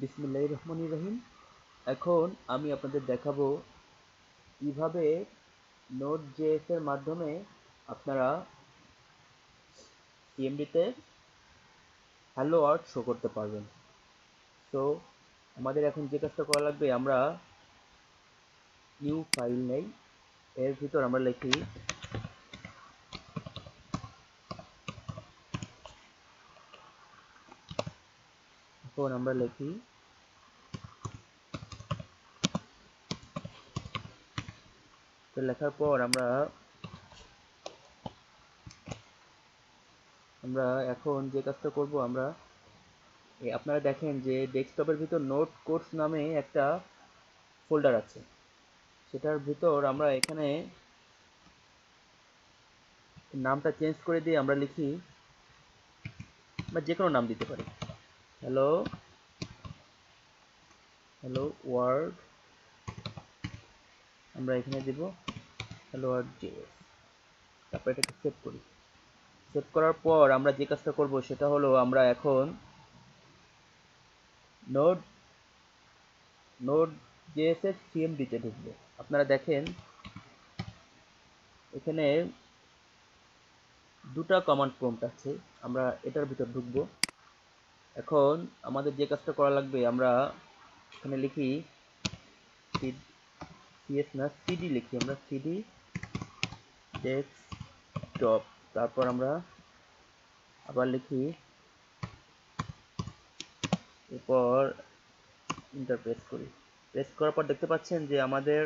বিসমিল্লাহির রহমানির রহিম। এখন আমি আপনাদের দেখাবো কিভাবে নোড.js এর মাধ্যমে আপনারা সিএমডিতে হ্যালো ওয়ার্ল্ড শো করতে পারবেন। তো আমাদের এখন যে কাজটা করা লাগবে, আমরা নিউ ফাইল নেই, এর ভিতর আমরা লিখি এখন আমরা লিখি তো লেখার পর আমরা এখন যে কাজটা করব, আপনারা দেখেন যে ডেস্কটপের ভিতর নোট কোর্স নামে একটা ফোল্ডার আছে। সেটার ভিতর আমরা এখানে নামটা চেঞ্জ করে দিয়ে আমরা লিখি, বা যে কোনো নাম দিতে পারি, হ্যালো হ্যালো ওয়ার্ল্ড। আমরা এখানে দিব হ্যালো ওয়ার্ল্ড জেএস। তারপর এটাকে সেভ করি। সেভ করার পর আমরা যে কাজটা করব সেটা হলো, আমরা এখন নোড নোড জেএস এর সিএমডিতে ঢুকবো। আপনারা দেখেন এখানে দুটা কমান্ড প্রম্পট আছে, আমরা এটার ভিতর ঢুকবো। এখন আমাদের যে কাজটা করা লাগবে, আমরা এখানে লিখি সিএস না সিডি লিখি, আমরা সিডি ডেস্কটপ। তারপর আমরা আবার লিখি, এরপর এন্টার প্রেস করি। প্রেস করার পর দেখতে পাচ্ছেন যে আমাদের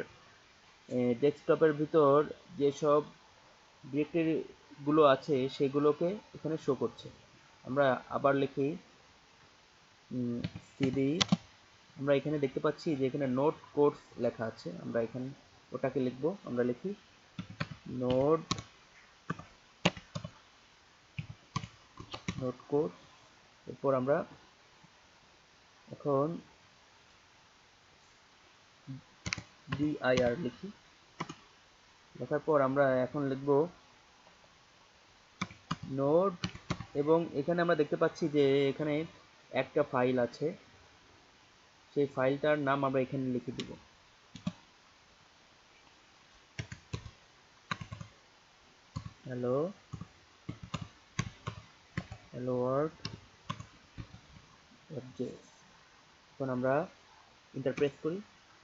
ডেস্কটপের ভিতর যেসব ডিরেক্টরি গুলো আছে সেগুলোকে এখানে শো করছে। আমরা আবার লিখি সিডি, আমরা এখানে দেখতে পাচ্ছি যে এখানে নোট কোর্স লেখা আছে, আমরা এখানে ওটাকে লিখবো। আমরা লিখি নোট কোর্স। এরপর আমরা এখন dir লিখি। লেখার পর আমরা এখন লিখব নোড, এবং এখানে আমরা দেখতে পাচ্ছি যে এখানে একটা ফাইল আছে, সেই ফাইলটার নাম আমরা এখানে লিখে দিব, হ্যালো ওয়ার্ল্ড জেএস। এখন আমরা এন্টার প্রেস করি।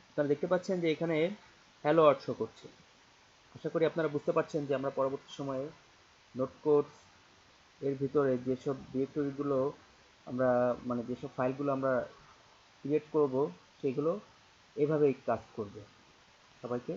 আপনারা দেখতে পাচ্ছেন যে এখানে হ্যালো ওয়ার্ল্ড শো করছে। আশা করি আপনারা বুঝতে পারছেন যে আমরা পরবর্তী সময়ে নোট কোর্স এর ভিতরে যেসব ডিরেক্টরিগুলো আমরা, মানে যেসব ফাইলগুলো আমরা ক্রিয়েট করব, সেগুলো এভাবেই কাজ করবে। সবাইকে